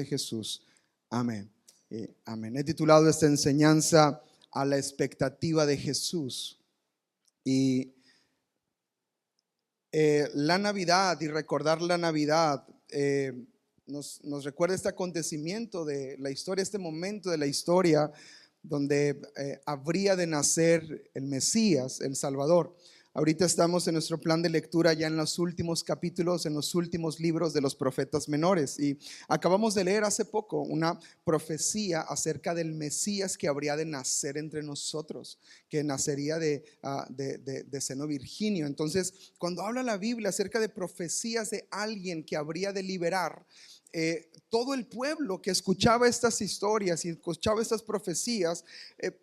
de Jesús. Amén. Amén. He titulado esta enseñanza a la expectativa de Jesús. Y la Navidad y recordar la Navidad nos recuerda este acontecimiento de la historia, este momento de la historia donde habría de nacer el Mesías, el Salvador. Ahorita estamos en nuestro plan de lectura ya en los últimos capítulos, en los últimos libros de los profetas menores, y acabamos de leer hace poco una profecía acerca del Mesías que habría de nacer entre nosotros, que nacería de seno virginio. Entonces, cuando habla la Biblia acerca de profecías de alguien que habría de liberar, todo el pueblo que escuchaba estas historias y escuchaba estas profecías,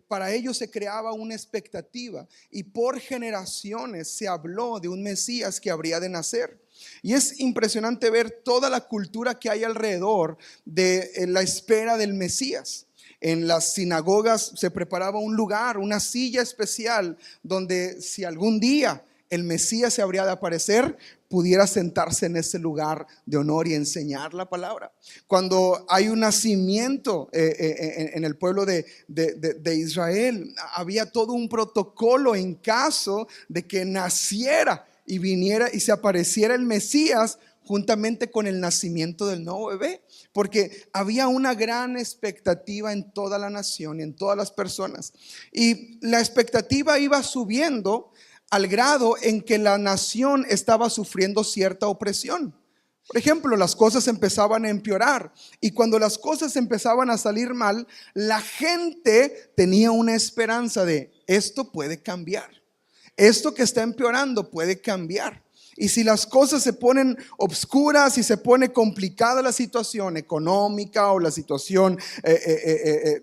para ellos se creaba una expectativa, y por generaciones se habló de un Mesías que habría de nacer. Y es impresionante ver toda la cultura que hay alrededor de la espera del Mesías. En las sinagogas se preparaba un lugar, una silla especial, donde si algún día el Mesías se habría de aparecer, pudiera sentarse en ese lugar de honor y enseñar la palabra. Cuando hay un nacimiento en el pueblo de Israel, había todo un protocolo en caso de que naciera y viniera y se apareciera el Mesías juntamente con el nacimiento del nuevo bebé, porque había una gran expectativa en toda la nación y en todas las personas, y la expectativa iba subiendo al grado en que la nación estaba sufriendo cierta opresión. Por ejemplo, las cosas empezaban a empeorar, y cuando las cosas empezaban a salir mal, la gente tenía una esperanza de esto puede cambiar, esto que está empeorando puede cambiar. Y si las cosas se ponen obscuras y se pone complicada la situación económica o la situación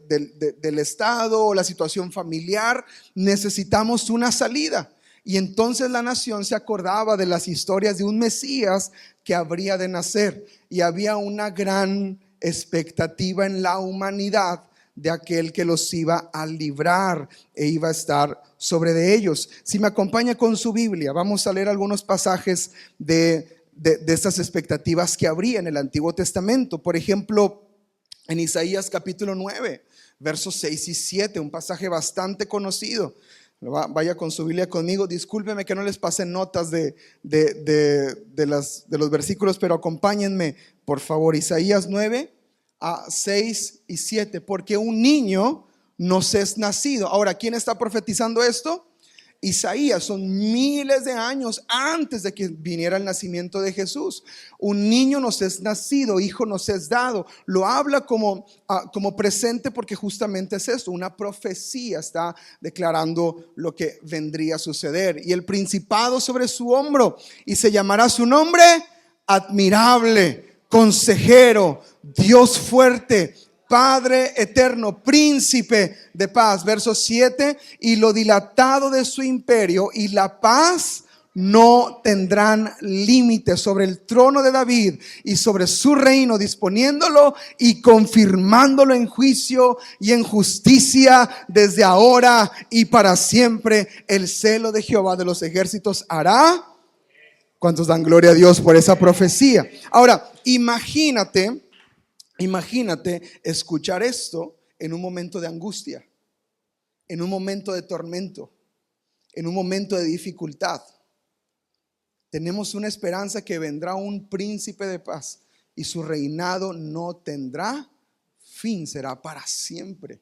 del Estado o la situación familiar, necesitamos una salida. Y entonces la nación se acordaba de las historias de un Mesías que habría de nacer, y había una gran expectativa en la humanidad de aquel que los iba a librar e iba a estar sobre de ellos. Si me acompaña con su Biblia, vamos a leer algunos pasajes de estas expectativas que habría en el Antiguo Testamento. Por ejemplo, en Isaías capítulo 9, versos 6 y 7, un pasaje bastante conocido. Vaya con su Biblia conmigo. Discúlpeme que no les pasé notas de los versículos, pero acompáñenme por favor. Isaías 9, 6 y 7. Porque un niño nos es nacido. Ahora, ¿quién está profetizando esto? Isaías. Son miles de años antes de que viniera el nacimiento de Jesús. Un niño nos es nacido, hijo nos es dado. Lo habla como presente, porque justamente es esto, una profecía. Está declarando lo que vendría a suceder. Y el principado sobre su hombro, y se llamará su nombre admirable, consejero, Dios fuerte, Padre eterno, príncipe de paz. Verso 7, y lo dilatado de su imperio y la paz no tendrán límite sobre el trono de David y sobre su reino, disponiéndolo y confirmándolo en juicio y en justicia desde ahora y para siempre. El celo de Jehová de los ejércitos hará. ¿Cuántos dan gloria a Dios por esa profecía? Ahora, imagínate escuchar esto en un momento de angustia, en un momento de tormento, en un momento de dificultad. Tenemos una esperanza que vendrá un príncipe de paz y su reinado no tendrá fin, será para siempre.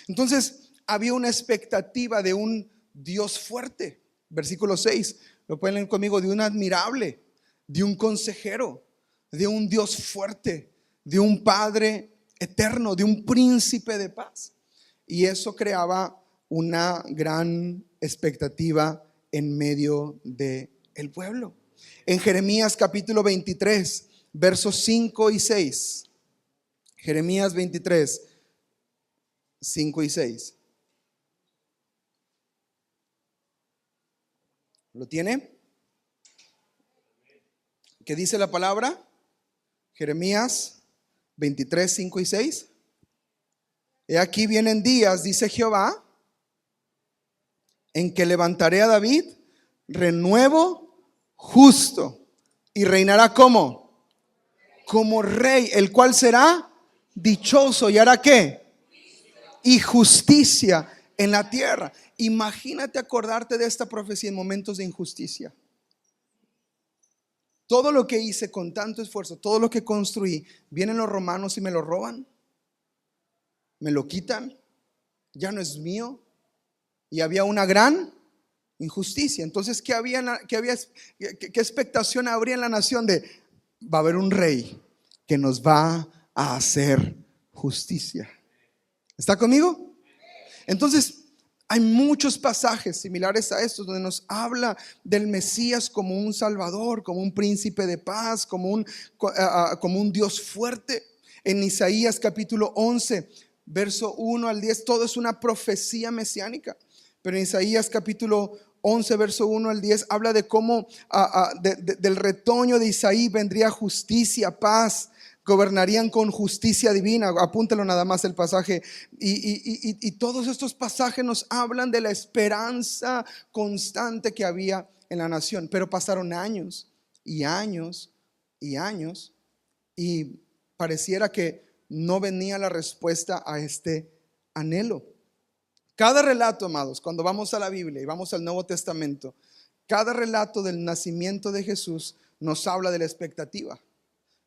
Entonces había una expectativa de un Dios fuerte. Versículo 6, lo pueden leer conmigo: de un admirable, de un consejero, de un Dios fuerte, de un Padre eterno, de un príncipe de paz. Y eso creaba una gran expectativa en medio del pueblo. En Jeremías capítulo 23, versos 5 y 6. Jeremías 23, 5 y 6. ¿Lo tiene? ¿Qué dice la palabra? Jeremías 23, 5 y 6. He aquí vienen días, dice Jehová, en que levantaré a David renuevo justo, y reinará como rey, el cual será dichoso y hará ¿qué? Y justicia en la tierra. Imagínate acordarte de esta profecía en momentos de injusticia. Todo lo que hice con tanto esfuerzo, todo lo que construí, vienen los romanos y me lo roban, me lo quitan, ya no es mío. Y había una gran injusticia. Entonces, ¿qué expectación habría en la nación de va a haber un rey que nos va a hacer justicia? ¿Está conmigo? Entonces, hay muchos pasajes similares a estos donde nos habla del Mesías como un Salvador, como un príncipe de paz, como un Dios fuerte. En Isaías capítulo 11, verso 1 al 10, todo es una profecía mesiánica. Pero en Isaías capítulo 11, verso 1 al 10, habla de cómo del retoño de Isaí vendría justicia, paz. Gobernarían con justicia divina. Apúntalo nada más el pasaje. Y todos estos pasajes nos hablan de la esperanza constante que había en la nación. Pero pasaron años y años y años, y pareciera que no venía la respuesta a este anhelo. Cada relato, amados, cuando vamos a la Biblia y vamos al Nuevo Testamento, cada relato del nacimiento de Jesús nos habla de la expectativa.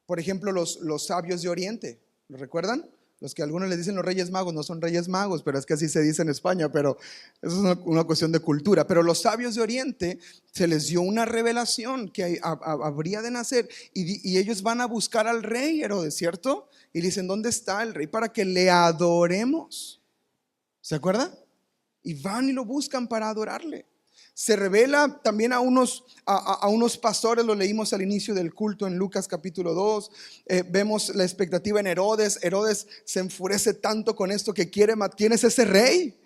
Por ejemplo, los sabios de Oriente, ¿lo recuerdan? Los que algunos les dicen los Reyes Magos, no son Reyes Magos, pero es que así se dice en España, pero eso es una cuestión de cultura. Pero los sabios de Oriente se les dio una revelación que habría de nacer, y ellos van a buscar al rey Herodes, ¿cierto? Y dicen, ¿dónde está el rey? Para que le adoremos. ¿Se acuerda? Y van y lo buscan para adorarle. Se revela también a unos pastores, lo leímos al inicio del culto en Lucas capítulo 2. Vemos la expectativa en Herodes. Herodes se enfurece tanto con esto que quiere matar. ¿Quién es ese rey?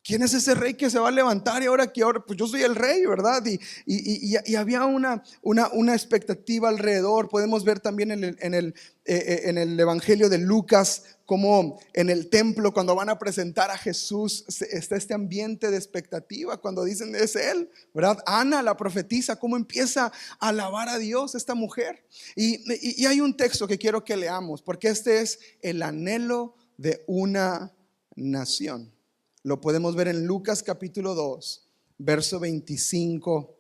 ¿Quién es ese rey que se va a levantar y ahora pues yo soy el rey, ¿verdad? Y había una expectativa alrededor. Podemos ver también en el Evangelio de Lucas como en el templo, cuando van a presentar a Jesús, está este ambiente de expectativa cuando dicen es él, ¿verdad? Ana, la profetisa, cómo empieza a alabar a Dios esta mujer. Y hay un texto que quiero que leamos, porque este es el anhelo de una nación. Lo podemos ver en Lucas capítulo 2, verso 25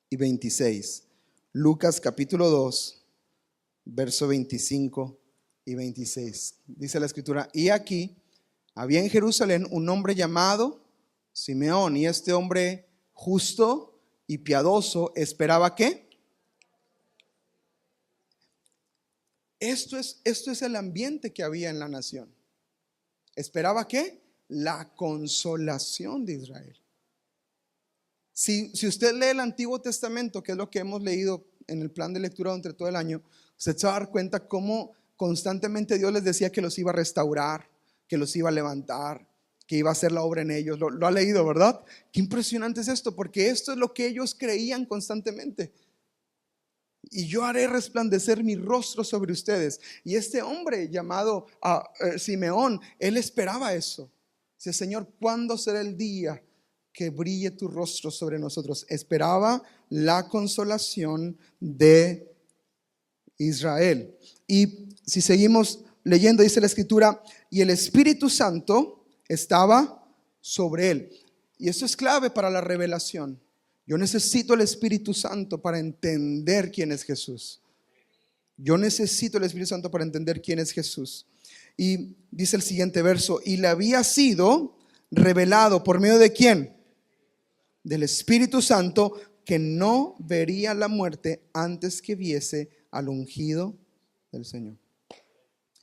y 26. Lucas capítulo 2, verso 25 y 26. Dice la escritura: y aquí había en Jerusalén un hombre llamado Simeón, y este hombre justo y piadoso esperaba ¿qué? Esto es el ambiente que había en la nación. ¿Esperaba qué? La consolación de Israel. Si usted lee el Antiguo Testamento, que es lo que hemos leído en el plan de lectura durante todo el año, usted se va a dar cuenta cómo constantemente Dios les decía que los iba a restaurar, que los iba a levantar, que iba a hacer la obra en ellos. Lo ha leído, ¿verdad? Qué impresionante es esto, porque esto es lo que ellos creían constantemente. Y yo haré resplandecer mi rostro sobre ustedes. Y este hombre llamado Simeón, él esperaba eso. Dice: Señor, ¿cuándo será el día que brille tu rostro sobre nosotros? Esperaba la consolación de Israel. Y si seguimos leyendo, dice la escritura: y el Espíritu Santo estaba sobre él. Y eso es clave para la revelación. Yo necesito el Espíritu Santo para entender quién es Jesús. Yo necesito el Espíritu Santo para entender quién es Jesús. Y dice el siguiente verso: y le había sido revelado por medio de ¿quién? Del Espíritu Santo, que no vería la muerte antes que viese al ungido del Señor.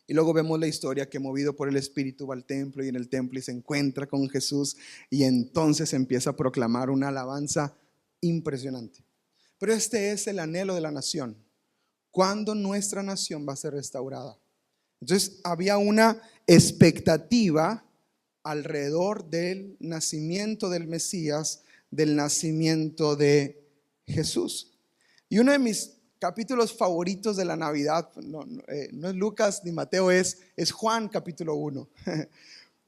Y luego vemos la historia que, movido por el Espíritu, va al templo, y en el templo y se encuentra con Jesús, y entonces empieza a proclamar una alabanza impresionante. Pero este es el anhelo de la nación. ¿Cuándo nuestra nación va a ser restaurada? Entonces había una expectativa alrededor del nacimiento del Mesías, del nacimiento de Jesús. Y uno de mis capítulos favoritos de la Navidad no es Lucas ni Mateo, es Juan capítulo 1.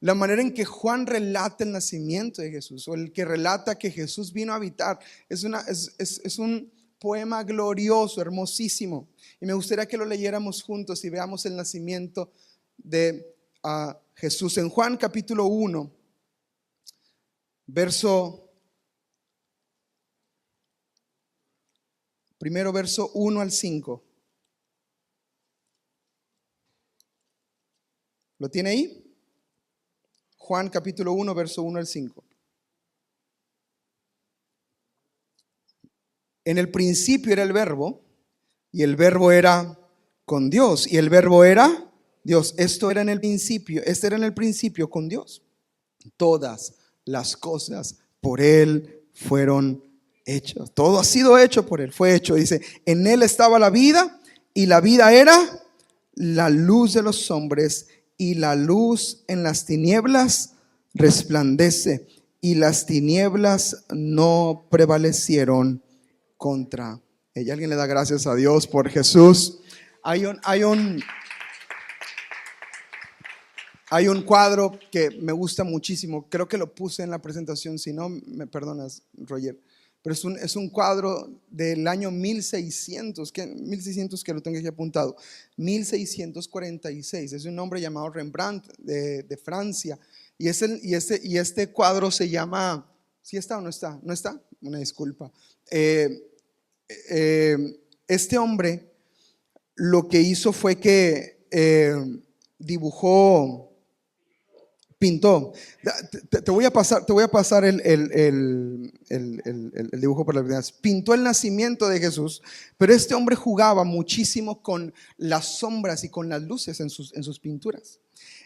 La manera en que Juan relata el nacimiento de Jesús, o el que relata que Jesús vino a habitar, es un poema glorioso, hermosísimo. Y me gustaría que lo leyéramos juntos y veamos el nacimiento de Jesús. En Juan capítulo 1, verso 1 al 5. ¿Lo tiene ahí? Juan capítulo 1, verso 1 al 5. En el principio era el verbo, y el verbo era con Dios, y el verbo era Dios. Este era en el principio con Dios. Todas las cosas por Él fueron hechas. Todo ha sido hecho por Él, fue hecho. Dice, en Él estaba la vida, y la vida era la luz de los hombres, y la luz en las tinieblas resplandece, y las tinieblas no prevalecieron contra ella. ¿Alguien le da gracias a Dios por Jesús? Hay un cuadro que me gusta muchísimo. Creo que lo puse en la presentación. Si no, me perdonas, Roger. Pero es un cuadro del año 1600 que lo tengo aquí apuntado. 1646. Es un hombre llamado Rembrandt de Francia. Y este cuadro se llama. ¿Sí está o no está? ¿No está? Una disculpa. Este hombre lo que hizo fue que pintó. Te voy a pasar el dibujo por la primera vez. Pintó el nacimiento de Jesús, pero este hombre jugaba muchísimo con las sombras y con las luces en sus pinturas.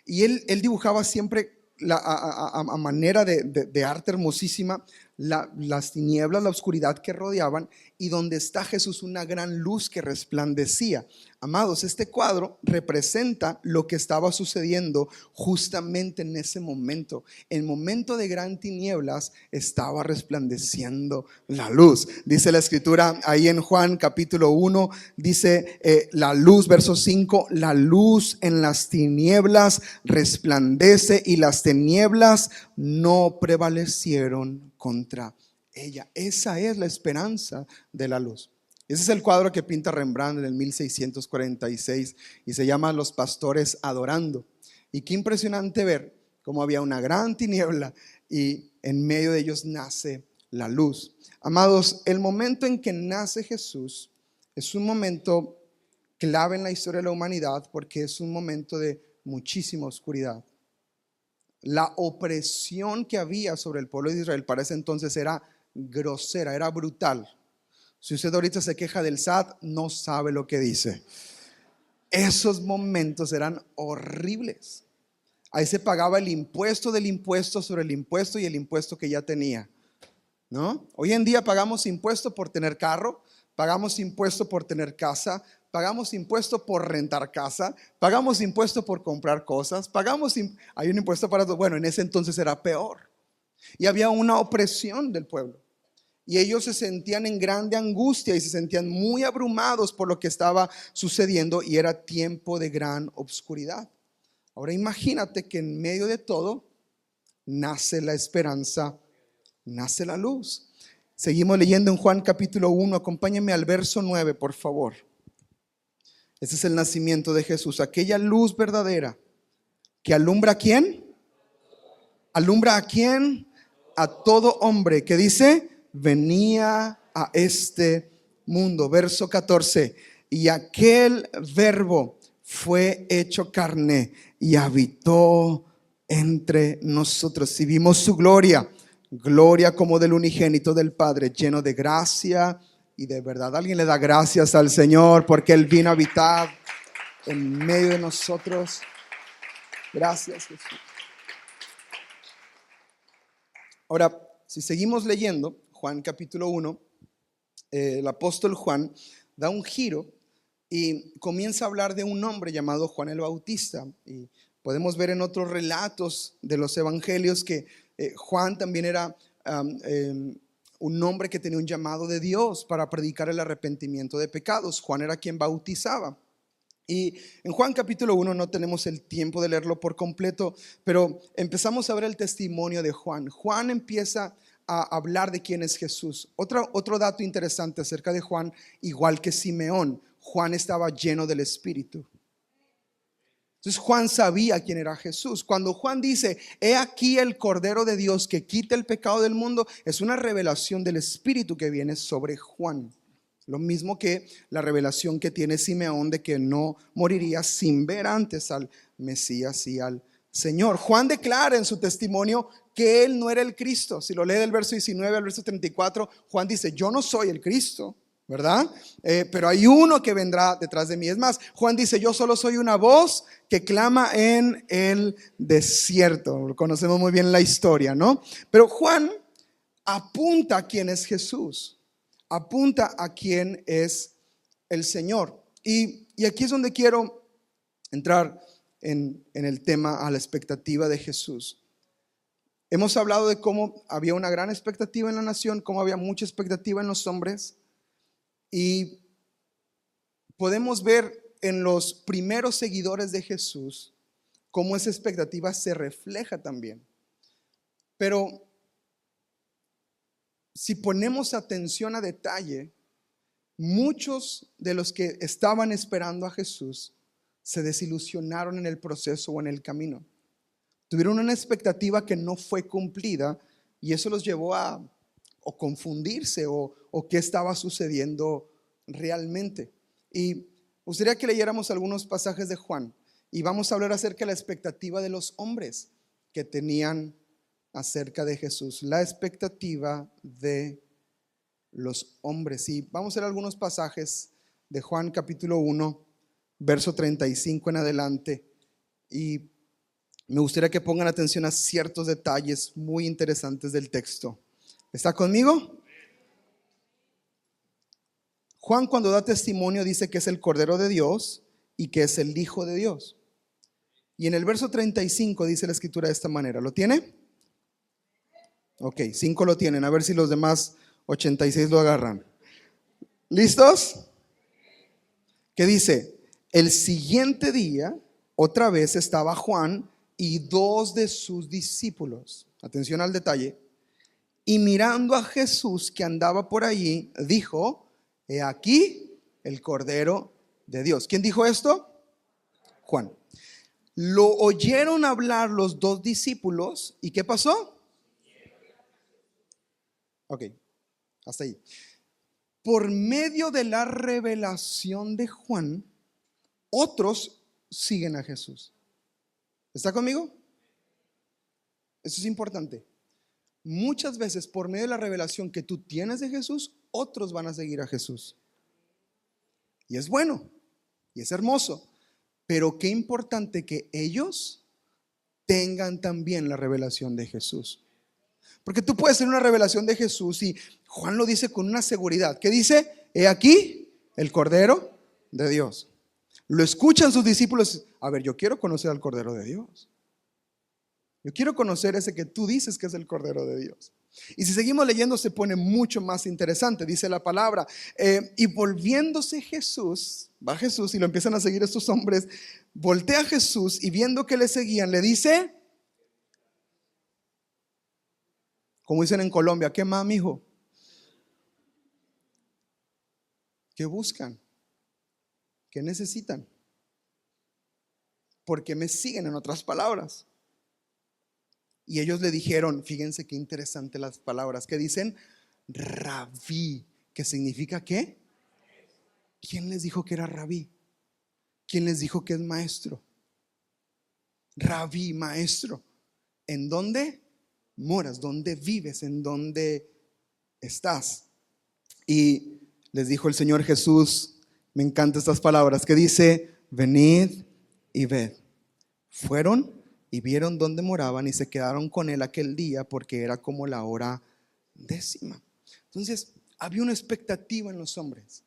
Y él dibujaba siempre a manera de arte hermosísima las tinieblas, la oscuridad que rodeaban, y donde está Jesús una gran luz que resplandecía. Amados, este cuadro representa lo que estaba sucediendo justamente en ese momento. El momento de gran tinieblas estaba resplandeciendo la luz. Dice la escritura ahí en Juan capítulo 1, dice la luz, verso 5, la luz en las tinieblas resplandece, y las tinieblas no prevalecieron contra ella. Esa es la esperanza de la luz. Ese es el cuadro que pinta Rembrandt en el 1646 y se llama Los pastores adorando. Y qué impresionante ver cómo había una gran tiniebla y en medio de ellos nace la luz. Amados, el momento en que nace Jesús es un momento clave en la historia de la humanidad, porque es un momento de muchísima oscuridad. La opresión que había sobre el pueblo de Israel para ese entonces era grosera, era brutal. Si usted ahorita se queja del SAT, no sabe lo que dice. Esos momentos eran horribles. Ahí se pagaba el impuesto del impuesto sobre el impuesto y el impuesto que ya tenía, ¿no? Hoy en día pagamos impuesto por tener carro, pagamos impuesto por tener casa, pagamos impuesto por rentar casa, pagamos impuesto por comprar cosas, hay un impuesto para todo. Bueno, en ese entonces era peor. Y había una opresión del pueblo. Y ellos se sentían en grande angustia y se sentían muy abrumados por lo que estaba sucediendo, y era tiempo de gran obscuridad. Ahora imagínate que en medio de todo nace la esperanza, nace la luz. Seguimos leyendo en Juan capítulo 1, acompáñenme al verso 9, por favor. Ese es el nacimiento de Jesús, aquella luz verdadera que alumbra ¿a quién? ¿Alumbra a quién? A todo hombre que dice, venía a este mundo. Verso 14, y aquel verbo fue hecho carne y habitó entre nosotros, y vimos su gloria, gloria como del unigénito del Padre, lleno de gracia y de verdad. Alguien le da gracias al Señor porque Él vino a habitar en medio de nosotros. Gracias, Jesús. Ahora, si seguimos leyendo Juan capítulo 1, el apóstol Juan da un giro y comienza a hablar de un hombre llamado Juan el Bautista. Y podemos ver en otros relatos de los evangelios que Juan también era un hombre que tenía un llamado de Dios para predicar el arrepentimiento de pecados. Juan era quien bautizaba. Y en Juan capítulo 1 no tenemos el tiempo de leerlo por completo, pero empezamos a ver el testimonio de Juan. Juan empieza a hablar de quién es Jesús. Otro dato interesante acerca de Juan, igual que Simeón, Juan estaba lleno del Espíritu. Entonces Juan sabía quién era Jesús. Cuando Juan dice, he aquí el Cordero de Dios que quita el pecado del mundo, es una revelación del Espíritu que viene sobre Juan. Lo mismo que la revelación que tiene Simeón de que no moriría sin ver antes al Mesías y al Señor. Juan declara en su testimonio que él no era el Cristo. Si lo lee del verso 19 al verso 34, Juan dice, yo no soy el Cristo, ¿verdad? Pero hay uno que vendrá detrás de mí. Es más, Juan dice, yo solo soy una voz que clama en el desierto. Conocemos muy bien la historia, ¿no? Pero Juan apunta a quién es Jesús. Apunta a quién es el Señor. Y aquí es donde quiero entrar en el tema, a la expectativa de Jesús. Hemos hablado de cómo había una gran expectativa en la nación, cómo había mucha expectativa en los hombres. Y podemos ver en los primeros seguidores de Jesús cómo esa expectativa se refleja también. Pero si ponemos atención a detalle, muchos de los que estaban esperando a Jesús se desilusionaron en el proceso o en el camino. Tuvieron una expectativa que no fue cumplida y eso los llevó a o confundirse o qué estaba sucediendo realmente. Y me gustaría que leyéramos algunos pasajes de Juan y vamos a hablar acerca de la expectativa de los hombres que tenían acerca de Jesús, la expectativa de los hombres. Y vamos a ver algunos pasajes de Juan capítulo 1, verso 35 en adelante. Y me gustaría que pongan atención a ciertos detalles muy interesantes del texto. ¿Está conmigo? Juan, cuando da testimonio, dice que es el Cordero de Dios y que es el Hijo de Dios. Y en el verso 35 dice la escritura de esta manera. ¿Lo tiene? Ok, 5 lo tienen. A ver si los demás 86 lo agarran. ¿Listos? ¿Qué dice? El siguiente día, otra vez estaba Juan y 2 de sus discípulos. Atención al detalle. Y mirando a Jesús que andaba por allí, dijo, he aquí el Cordero de Dios. ¿Quién dijo esto? Juan. Lo oyeron hablar los 2 discípulos. ¿Y qué pasó? Ok, hasta ahí. Por medio de la revelación de Juan, otros siguen a Jesús. ¿Está conmigo? Eso es importante. Muchas veces por medio de la revelación que tú tienes de Jesús, otros van a seguir a Jesús. Y es bueno, y es hermoso, pero qué importante que ellos tengan también la revelación de Jesús. Porque tú puedes tener una revelación de Jesús y Juan lo dice con una seguridad. ¿Qué dice? He aquí el Cordero de Dios. Lo escuchan sus discípulos. A ver, yo quiero conocer al Cordero de Dios. Yo quiero conocer ese que tú dices que es el Cordero de Dios. Y si seguimos leyendo se pone mucho más interesante. Dice la palabra, y volviéndose Jesús, va Jesús y lo empiezan a seguir estos hombres. Voltea a Jesús y viendo que le seguían, le dice, como dicen en Colombia, ¿qué más, mijo? ¿Qué buscan? ¿Qué necesitan? ¿Por qué me siguen? En otras palabras. Y ellos le dijeron, fíjense qué interesante las palabras que dicen, rabí, que significa ¿qué? ¿Quién les dijo que era rabí? ¿Quién les dijo que es maestro? Rabí, maestro. ¿En dónde moras? ¿Dónde vives? ¿En dónde estás? Y les dijo el Señor Jesús, me encantan estas palabras, que dice, venid y ved. Fueron y vieron dónde moraban y se quedaron con él aquel día porque era como la hora 10. Entonces había una expectativa en los hombres.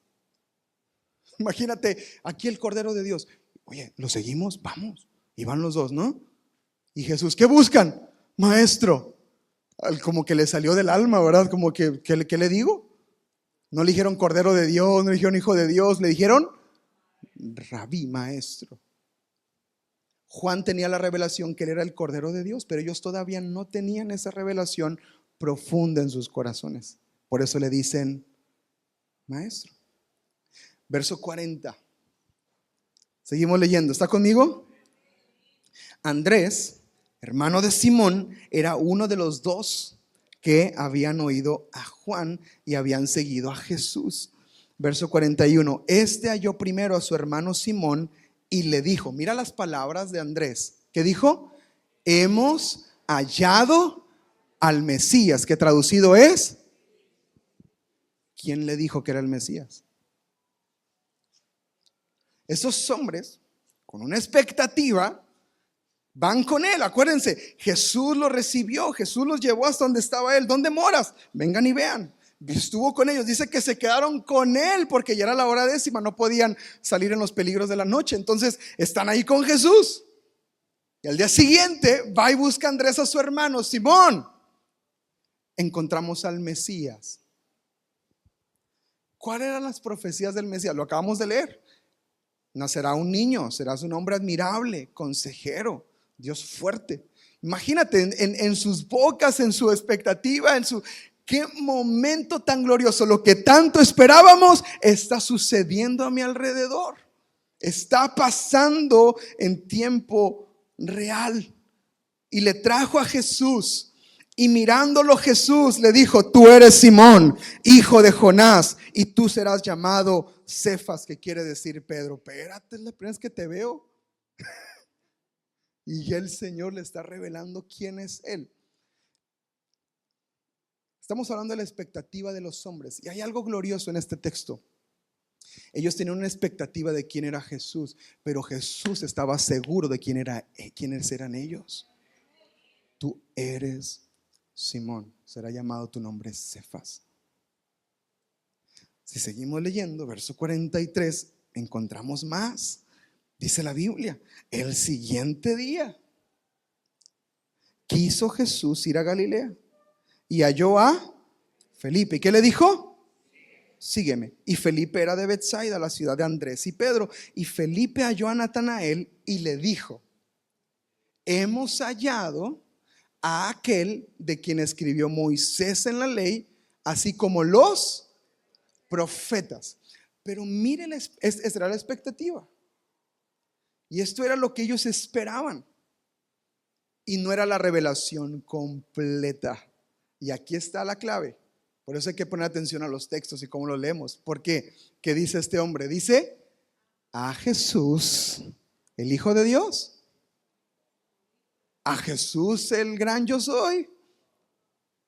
Imagínate, aquí el Cordero de Dios. Oye, ¿lo seguimos? Vamos. Y van los 2, ¿no? Y Jesús, ¿qué buscan? Maestro. Como que le salió del alma, ¿verdad? Como que, ¿qué le digo? No le dijeron Cordero de Dios, no le dijeron Hijo de Dios, le dijeron Rabí, maestro. Juan tenía la revelación que él era el Cordero de Dios, pero ellos todavía no tenían esa revelación profunda en sus corazones. Por eso le dicen maestro. Verso 40. Seguimos leyendo. ¿Está conmigo? Andrés, hermano de Simón, era uno de los dos que habían oído a Juan y habían seguido a Jesús. Verso 41, este halló primero a su hermano Simón y le dijo, mira las palabras de Andrés, ¿qué dijo? Hemos hallado al Mesías, que traducido es, ¿quién le dijo que era el Mesías? Esos hombres, con una expectativa, van con él. Acuérdense, Jesús los recibió, Jesús los llevó hasta donde estaba él. ¿Dónde moras? Vengan y vean. Estuvo con ellos, dice que se quedaron con él porque ya era la hora décima, no podían salir en los peligros de la noche. Entonces están ahí con Jesús. Y al día siguiente va y busca a Andrés a su hermano Simón. Encontramos al Mesías. ¿Cuáles eran las profecías del Mesías? Lo acabamos de leer. Nacerá un niño, será su nombre admirable, consejero, Dios fuerte. Imagínate en sus bocas, en su expectativa, qué momento tan glorioso. Lo que tanto esperábamos está sucediendo a mi alrededor. Está pasando en tiempo real. Y le trajo a Jesús. Y mirándolo Jesús le dijo, tú eres Simón, hijo de Jonás, y tú serás llamado Cefas, que quiere decir Pedro. Espérate, es la primera vez que te veo. Y ya el Señor le está revelando quién es Él. Estamos hablando de la expectativa de los hombres. Y hay algo glorioso en este texto. Ellos tenían una expectativa de quién era Jesús, pero Jesús estaba seguro de quiénes eran ellos. Tú eres Simón, será llamado tu nombre Cefas. Si seguimos leyendo, verso 43, encontramos más. Dice la Biblia, el siguiente día quiso Jesús ir a Galilea y halló a Felipe. ¿Y qué le dijo? Sígueme. Y Felipe era de Betsaida, la ciudad de Andrés y Pedro. Y Felipe halló a Natanael y le dijo, hemos hallado a aquel de quien escribió Moisés en la ley, así como los profetas. Pero miren, esta era la expectativa. Y esto era lo que ellos esperaban. Y no era la revelación completa. Y aquí está la clave. Por eso hay que poner atención a los textos y cómo los leemos. ¿Por qué? ¿Qué dice este hombre? Dice, a Jesús, el Hijo de Dios. A Jesús, el gran yo soy.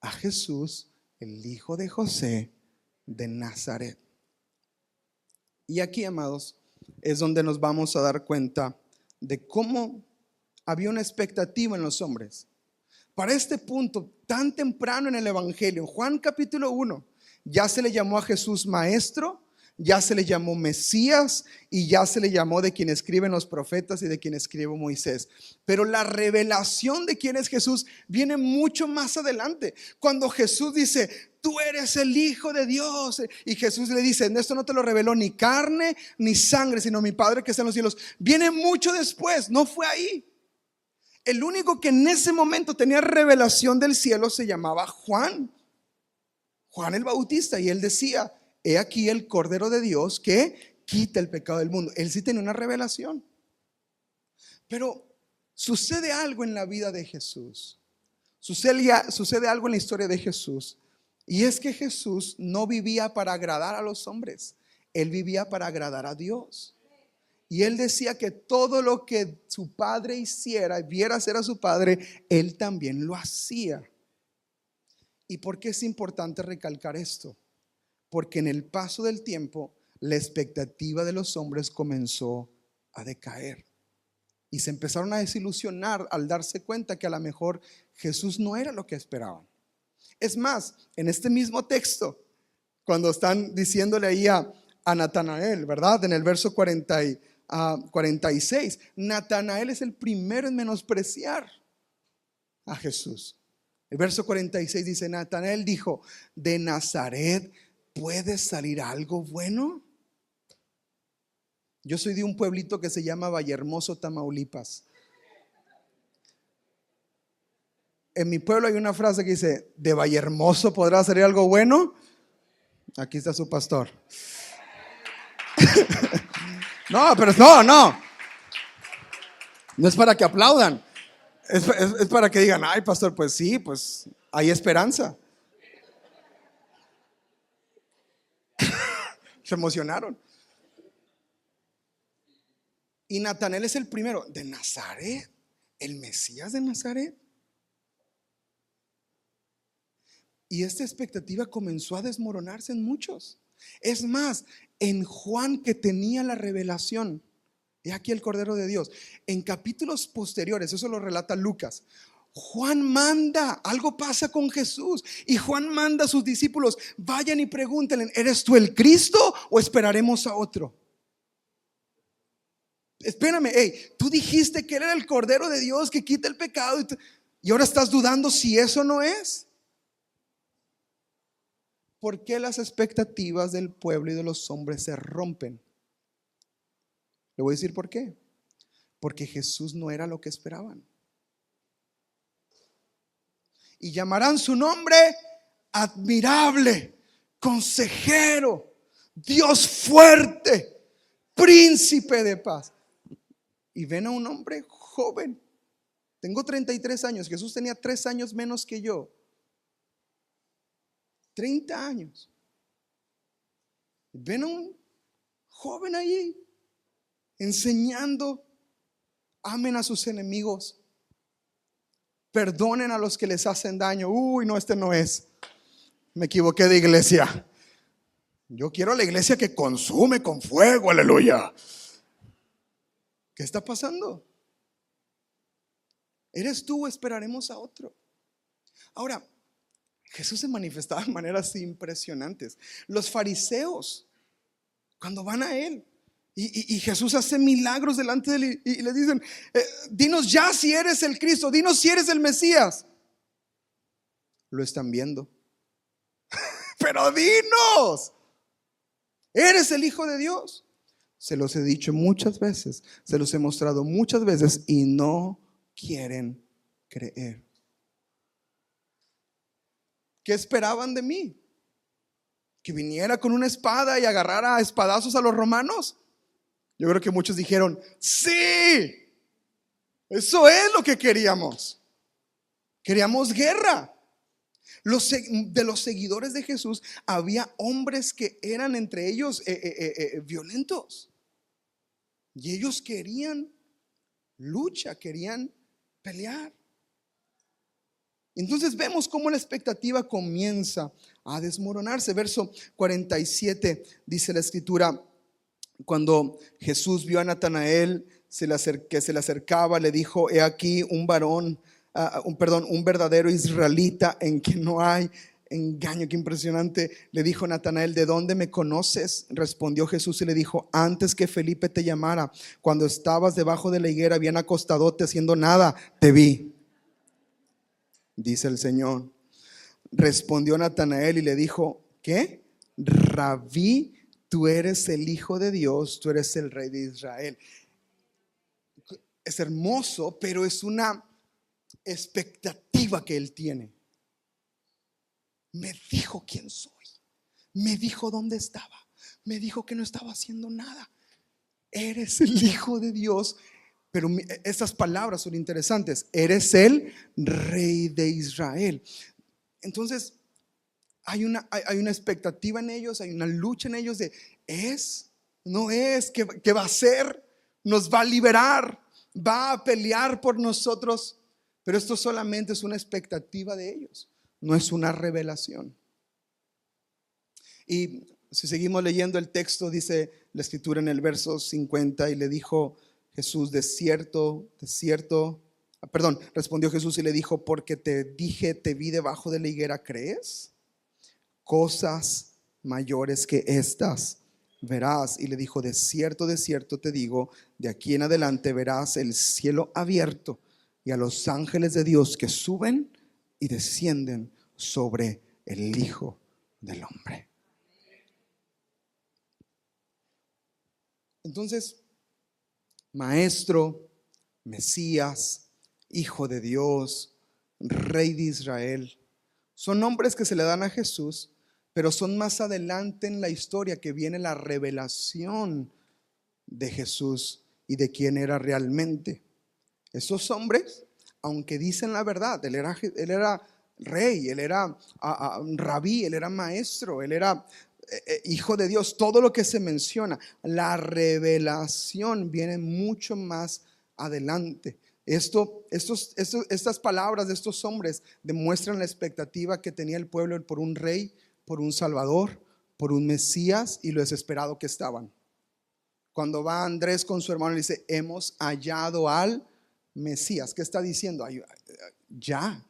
A Jesús, el hijo de José de Nazaret. Y aquí, amados, es donde nos vamos a dar cuenta de cómo había una expectativa en los hombres. Para este punto, tan temprano en el Evangelio, en Juan capítulo 1, ya se le llamó a Jesús maestro, ya se le llamó Mesías y ya se le llamó de quien escriben los profetas y de quien escribe Moisés. Pero la revelación de quién es Jesús viene mucho más adelante. Cuando Jesús dice, tú eres el Hijo de Dios. Y Jesús le dice, esto no te lo reveló ni carne ni sangre, sino mi Padre que está en los cielos. Viene mucho después, no fue ahí. El único que en ese momento tenía revelación del cielo se llamaba Juan. Juan el Bautista. Y él decía, he aquí el Cordero de Dios que quita el pecado del mundo. Él sí tenía una revelación. Pero sucede algo en la vida de Jesús. Sucede algo en la historia de Jesús. Y es que Jesús no vivía para agradar a los hombres. Él vivía para agradar a Dios. Y él decía que todo lo que su padre hiciera, viera hacer a su padre, él también lo hacía. ¿Y por qué es importante recalcar esto? Porque en el paso del tiempo la expectativa de los hombres comenzó a decaer y se empezaron a desilusionar al darse cuenta que a lo mejor Jesús no era lo que esperaban. Es más, en este mismo texto, cuando están diciéndole ahí a Natanael, ¿verdad? En el verso 46, Natanael es el primero en menospreciar a Jesús. El verso 46 dice, Natanael dijo, ¿de Nazaret puede salir algo bueno? Yo soy de un pueblito que se llama Vallehermoso, Tamaulipas. En mi pueblo hay una frase que dice, ¿de Vallehermoso podrá salir algo bueno? Aquí está su pastor. No, pero no es para que aplaudan. Es para que digan, ay, pastor, pues sí, pues hay esperanza. Se emocionaron. Y Natanael es el primero. ¿De Nazaret? ¿El Mesías de Nazaret? Y esta expectativa comenzó a desmoronarse en muchos. Es más, en Juan, que tenía la revelación, he aquí el Cordero de Dios, en capítulos posteriores, eso lo relata Lucas, Juan manda, algo pasa con Jesús y Juan manda a sus discípulos, vayan y pregúntenle, ¿eres tú el Cristo o esperaremos a otro? Espérame, hey, tú dijiste que él era el Cordero de Dios que quita el pecado y ahora estás dudando si eso no es. ¿Por qué las expectativas del pueblo y de los hombres se rompen? Le voy a decir por qué. Porque Jesús no era lo que esperaban. Y llamarán su nombre admirable, consejero, Dios fuerte, príncipe de paz. Y ven a un hombre joven. Tengo 33 años. Jesús tenía 3 años menos que yo. 30 años. Ven a un joven allí enseñando, amen a sus enemigos, perdonen a los que les hacen daño. Uy, no, este no es. Me equivoqué de iglesia. Yo quiero la iglesia que consume con fuego, aleluya. ¿Qué está pasando? ¿Eres tú o esperaremos a otro? Ahora, Jesús se manifestaba de maneras impresionantes. Los fariseos, cuando van a él, y Jesús hace milagros delante de él y le dicen, dinos ya si eres el Cristo, dinos si eres el Mesías. Lo están viendo. Pero dinos, ¿eres el Hijo de Dios? Se los he dicho muchas veces, se los he mostrado muchas veces y no quieren creer. ¿Qué esperaban de mí? ¿Que viniera con una espada y agarrara a espadazos a los romanos? Yo creo que muchos dijeron, sí, eso es lo que queríamos. Queríamos guerra. De los seguidores de Jesús había hombres que eran entre ellos violentos. Y ellos querían lucha, querían pelear. Entonces vemos cómo la expectativa comienza a desmoronarse. Verso 47 dice la escritura: cuando Jesús vio a Natanael que se le acercaba, le dijo: he aquí un varón, un verdadero israelita en que no hay engaño. Qué impresionante. Le dijo Natanael: ¿de dónde me conoces? Respondió Jesús y le dijo: antes que Felipe te llamara, cuando estabas debajo de la higuera, bien acostadote haciendo nada, te vi, dice el Señor. Respondió Natanael y le dijo: ¿qué? Rabí, tú eres el Hijo de Dios, tú eres el Rey de Israel. Es hermoso, pero es una expectativa que él tiene. Me dijo quién soy, me dijo dónde estaba, me dijo que no estaba haciendo nada. Eres el Hijo de Dios. Pero estas palabras son interesantes. Eres el Rey de Israel. Entonces hay una expectativa en ellos, hay una lucha en ellos de no es, ¿qué va a hacer? Nos va a liberar, va a pelear por nosotros. Pero esto solamente es una expectativa de ellos, no es una revelación. Y si seguimos leyendo el texto, dice la escritura en el verso 50: y le dijo Jesús: respondió Jesús y le dijo: porque te dije, te vi debajo de la higuera, ¿crees? Cosas mayores que estas verás. Y le dijo: de cierto te digo, de aquí en adelante verás el cielo abierto y a los ángeles de Dios que suben y descienden sobre el Hijo del Hombre. Entonces, Maestro, Mesías, Hijo de Dios, Rey de Israel, son nombres que se le dan a Jesús, pero son más adelante en la historia que viene la revelación de Jesús y de quién era realmente. Esos hombres aunque dicen la verdad, él era rey, él era rabí, él era maestro, él era hijo de Dios, todo lo que se menciona, la revelación viene mucho más adelante. Estas palabras de estos hombres demuestran la expectativa que tenía el pueblo por un rey, por un salvador, por un Mesías, y lo desesperado que estaban. Cuando va Andrés con su hermano y dice: hemos hallado al Mesías. ¿Qué está diciendo? Ya,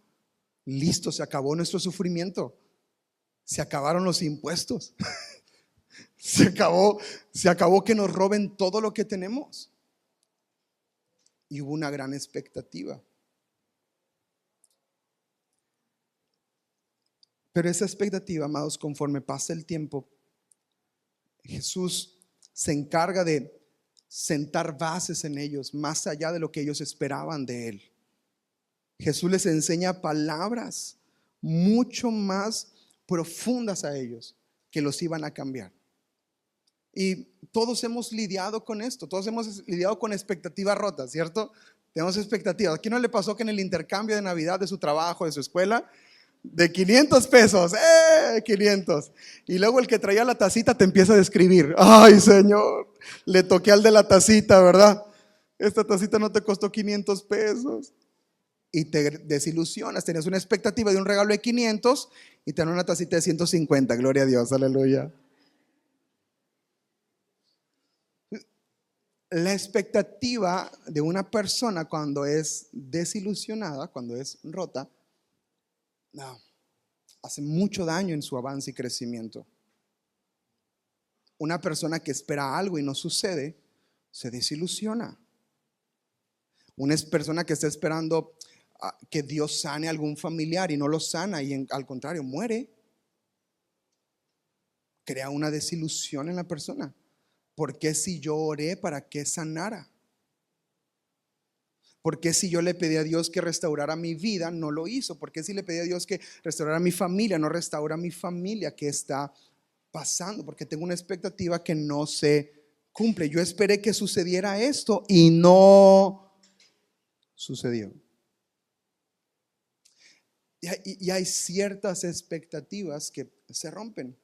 listo, se acabó nuestro sufrimiento. Se acabaron los impuestos. Se acabó que nos roben todo lo que tenemos. Y hubo una gran expectativa. Pero esa expectativa, amados, conforme pasa el tiempo, Jesús se encarga de sentar bases en ellos, más allá de lo que ellos esperaban de Él. Jesús les enseña palabras mucho más profundas a ellos, que los iban a cambiar. Y todos hemos lidiado con esto, todos hemos lidiado con expectativas rotas, ¿cierto? Tenemos expectativas. ¿A quién no le pasó que en el intercambio de Navidad de su trabajo, de su escuela, de 500 pesos, 500, y luego el que traía la tacita te empieza a describir: ay, Señor, le toqué al de la tacita, ¿verdad? Esta tacita no te costó 500 pesos. Y te desilusionas, tenías una expectativa de un regalo de 500 y te dan una tacita de 150, gloria a Dios, aleluya. La expectativa de una persona cuando es desilusionada, cuando es rota, no, hace mucho daño en su avance y crecimiento. Una persona que espera algo y no sucede, se desilusiona. Una persona que está esperando que Dios sane a algún familiar y no lo sana, y al contrario muere, crea una desilusión en la persona. ¿Por qué si yo oré para que sanara? ¿Por qué si yo le pedí a Dios que restaurara mi vida, no lo hizo? ¿Por qué si le pedí a Dios que restaurara mi familia, no restaura mi familia? ¿Qué está pasando? Porque tengo una expectativa que no se cumple. Yo esperé que sucediera esto y no sucedió. Y hay ciertas expectativas que se rompen.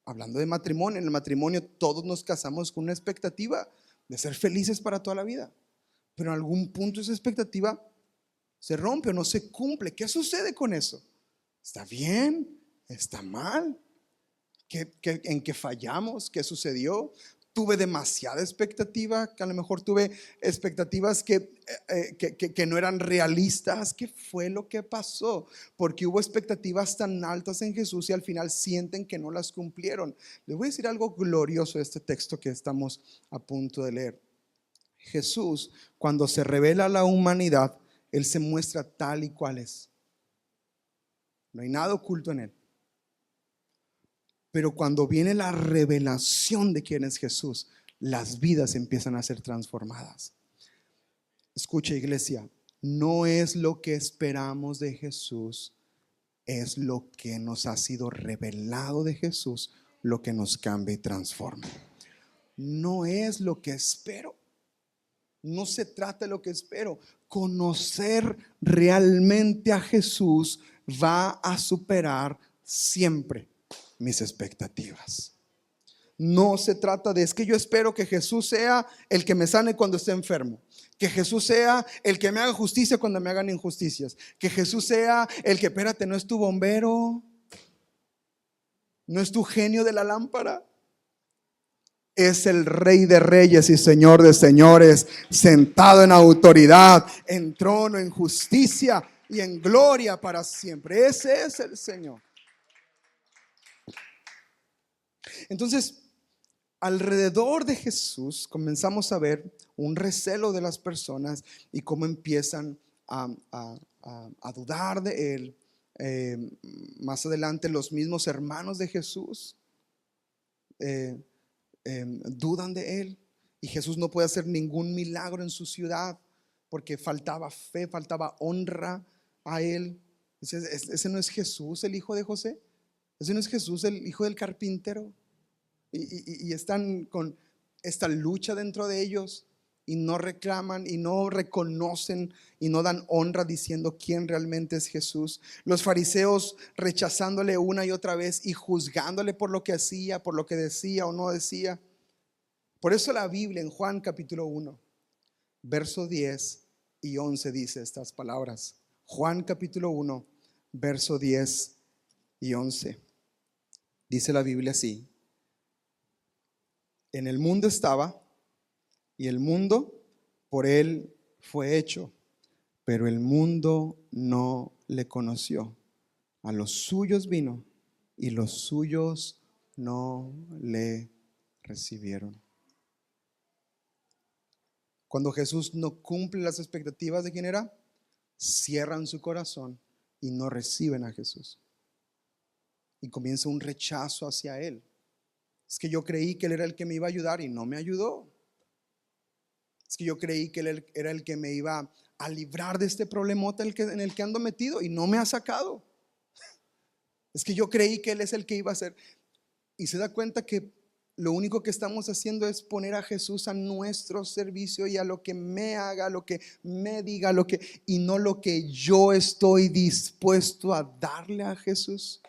Hablando de matrimonio, en el matrimonio todos nos casamos con una expectativa de ser felices para toda la vida. Pero en algún punto esa expectativa se rompe o no se cumple. ¿Qué sucede con eso? ¿Está bien? ¿Está mal? ¿En qué fallamos? ¿Qué sucedió? Tuve demasiada expectativa, que a lo mejor tuve expectativas que no eran realistas. ¿Qué fue lo que pasó? Porque hubo expectativas tan altas en Jesús y al final sienten que no las cumplieron. Les voy a decir algo glorioso de este texto que estamos a punto de leer. Jesús, cuando se revela a la humanidad, Él se muestra tal y cual es. No hay nada oculto en Él. Pero cuando viene la revelación de quién es Jesús, las vidas empiezan a ser transformadas. Escucha, iglesia, no es lo que esperamos de Jesús, es lo que nos ha sido revelado de Jesús lo que nos cambia y transforma. No es lo que espero. No se trata de lo que espero. Conocer realmente a Jesús va a superar siempre mis expectativas. No se trata de: es que yo espero que Jesús sea el que me sane cuando esté enfermo, que Jesús sea el que me haga justicia cuando me hagan injusticias, que Jesús sea el que, espérate, no es tu bombero, no es tu genio de la lámpara. Es el Rey de reyes y Señor de señores, sentado en autoridad, en trono, en justicia y en gloria para siempre. Ese es el Señor. Entonces, alrededor de Jesús comenzamos a ver un recelo de las personas y cómo empiezan a dudar de Él. Más adelante, los mismos hermanos de Jesús dudan de Él, y Jesús no puede hacer ningún milagro en su ciudad porque faltaba fe, faltaba honra a Él. Ese no es Jesús, el hijo de José. Ese no es Jesús, el hijo del carpintero. Y están con esta lucha dentro de ellos, y no reclaman y no reconocen y no dan honra diciendo quién realmente es Jesús. Los fariseos rechazándole una y otra vez y juzgándole por lo que hacía, por lo que decía o no decía. Por eso la Biblia en Juan capítulo 1, verso 10 y 11 dice estas palabras. Juan capítulo 1, verso 10 y 11. Dice la Biblia así: en el mundo estaba, y el mundo por él fue hecho, pero el mundo no le conoció. A los suyos vino, y los suyos no le recibieron. Cuando Jesús no cumple las expectativas de quién era, cierran su corazón y no reciben a Jesús. Y comienza un rechazo hacia Él. Es que yo creí que Él era el que me iba a ayudar y no me ayudó. Es que yo creí que Él era el que me iba a librar de este problemota en el que ando metido y no me ha sacado. Es que yo creí que Él es el que iba a hacer. Y se da cuenta que lo único que estamos haciendo es poner a Jesús a nuestro servicio y a lo que me haga, a lo que me diga, y no lo que yo estoy dispuesto a darle a Jesús.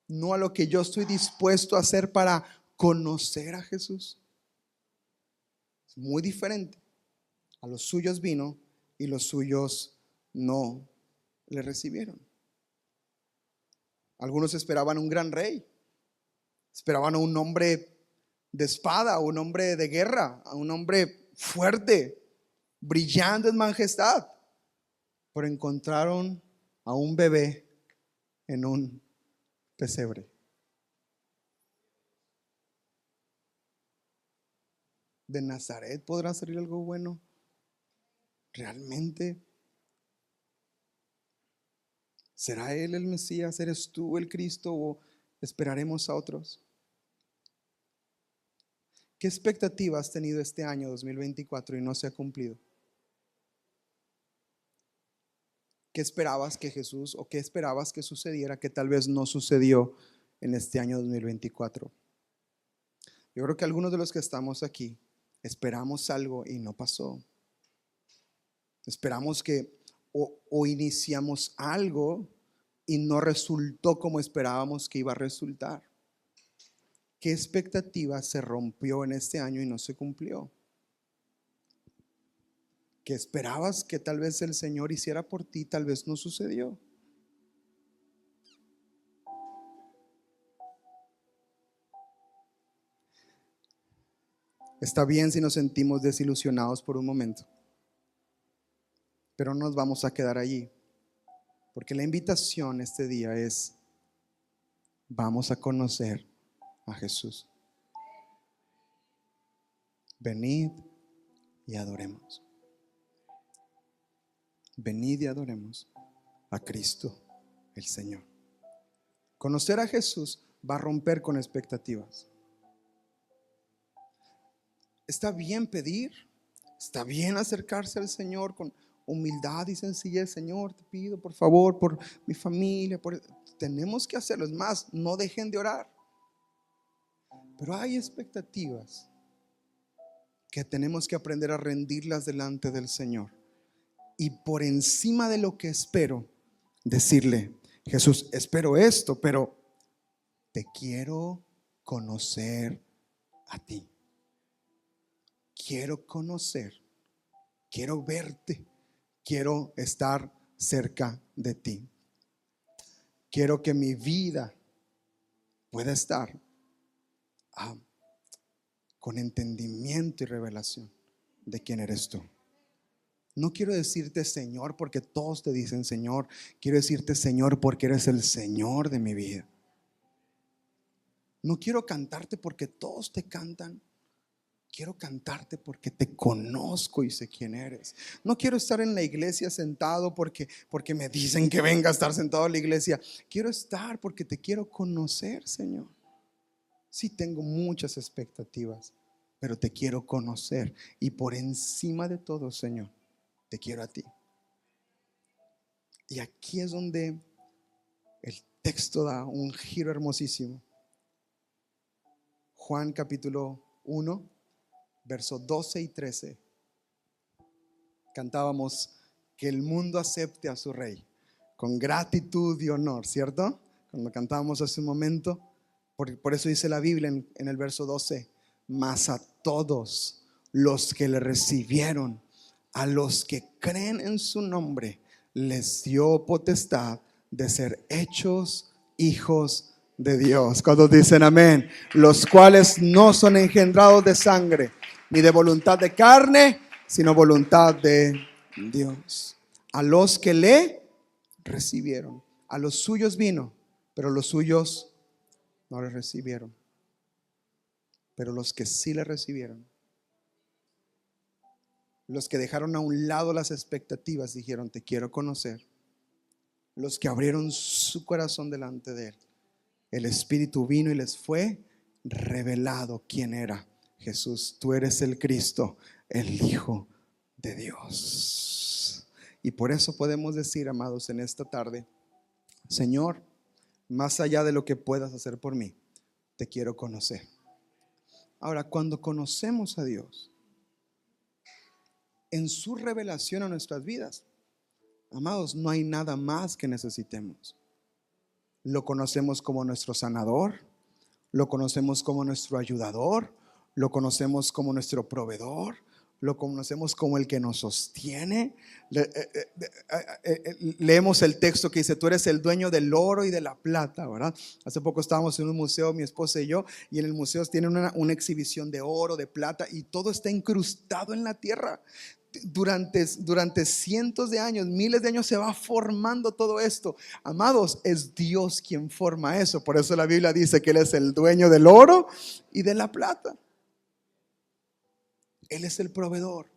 No a lo que yo estoy dispuesto a hacer para conocer a Jesús. Es muy diferente. A los suyos vino y los suyos no le recibieron. Algunos esperaban un gran rey, esperaban a un hombre de espada, a un hombre de guerra, a un hombre fuerte, brillando en majestad, pero encontraron a un bebé en un pesebre. ¿De Nazaret podrá salir algo bueno? ¿Realmente? ¿Será Él el Mesías? ¿Eres tú el Cristo o esperaremos a otros? ¿Qué expectativa has tenido este año 2024 y no se ha cumplido? ¿Qué esperabas que Jesús o qué esperabas que sucediera que tal vez no sucedió en este año 2024? Yo creo que algunos de los que estamos aquí esperamos algo y no pasó. Esperamos que o iniciamos algo y no resultó como esperábamos que iba a resultar. ¿Qué expectativa se rompió en este año y no se cumplió? ¿Qué esperabas que tal vez el Señor hiciera por ti, tal vez no sucedió? Está bien si nos sentimos desilusionados por un momento, pero no nos vamos a quedar allí, porque la invitación este día es: vamos a conocer a Jesús. Venid y adoremos. Venid y adoremos a Cristo el Señor. Conocer a Jesús va a romper con expectativas. Está bien pedir, está bien acercarse al Señor con humildad y sencillez. Señor, te pido por favor por mi familia, tenemos que hacerlo. Es más, no dejen de orar. Pero hay expectativas que tenemos que aprender a rendirlas delante del Señor. Y por encima de lo que espero, decirle: Jesús, espero esto, pero te quiero conocer a ti. Quiero conocer, quiero verte, quiero estar cerca de ti. Quiero que mi vida pueda estar con entendimiento y revelación de quién eres tú. No quiero decirte Señor porque todos te dicen Señor. Quiero decirte Señor porque eres el Señor de mi vida. No quiero cantarte porque todos te cantan. Quiero cantarte porque te conozco y sé quién eres. No quiero estar en la iglesia sentado porque me dicen que venga a estar sentado en la iglesia. Quiero estar porque te quiero conocer, Señor. Sí, tengo muchas expectativas, pero te quiero conocer. Y por encima de todo, Señor, te quiero a ti. Y aquí es donde el texto da un giro hermosísimo. Juan capítulo 1, verso 12 y 13, cantábamos que el mundo acepte a su rey con gratitud y honor, ¿cierto? Cuando cantábamos hace un momento, por eso dice la Biblia en el verso 12, mas a todos los que le recibieron, a los que creen en su nombre, les dio potestad de ser hechos hijos de Dios. Cuando dicen amén, los cuales no son engendrados de sangre, ni de voluntad de carne, sino voluntad de Dios. A los que le recibieron, a los suyos vino, pero los suyos no le recibieron. Pero los que sí le recibieron, los que dejaron a un lado las expectativas, dijeron: te quiero conocer. Los que abrieron su corazón delante de él, el Espíritu vino y les fue revelado quién era. Jesús, tú eres el Cristo, el Hijo de Dios. Y por eso podemos decir, amados, en esta tarde: Señor, más allá de lo que puedas hacer por mí, te quiero conocer. Ahora, cuando conocemos a Dios en su revelación a nuestras vidas, amados, no hay nada más que necesitemos. Lo conocemos como nuestro sanador, lo conocemos como nuestro ayudador, lo conocemos como nuestro proveedor, lo conocemos como el que nos sostiene. Leemos el texto que dice: tú eres el dueño del oro y de la plata, ¿verdad? Hace poco estábamos en un museo, mi esposa y yo, y en el museo tienen una exhibición de oro, de plata, y todo está incrustado en la tierra. Durante cientos de años, miles de años se va formando todo esto. Amados, es Dios quien forma eso. Por eso la Biblia dice que Él es el dueño del oro y de la plata. Él es el proveedor.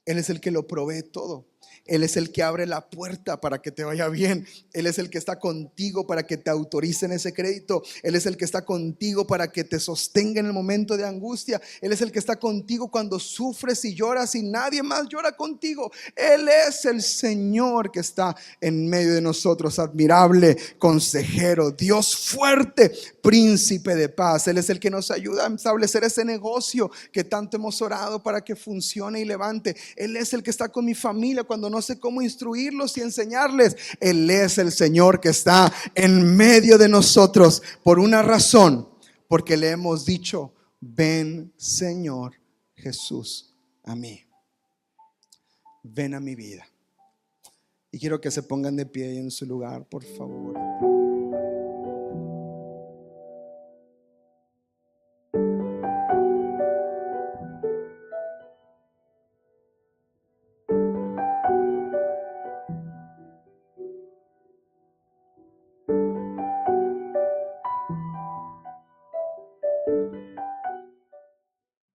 Él es el que lo provee todo. Él es el que abre la puerta para que te vaya bien. Él es el que está contigo para que te autoricen ese crédito. Él es el que está contigo para que te sostenga en el momento de angustia. Él es el que está contigo cuando sufres y lloras y nadie más llora contigo. Él es el Señor que está en medio de nosotros, admirable consejero, Dios fuerte, príncipe de paz. Él es el que nos ayuda a establecer ese negocio que tanto hemos orado para que funcione y levante. Él es el que está con mi familia cuando no sé cómo instruirlos y enseñarles. Él es el Señor que está en medio de nosotros por una razón, porque le hemos dicho: ven, Señor Jesús, a mí. Ven a mi vida. Y quiero que se pongan de pie en su lugar, por favor.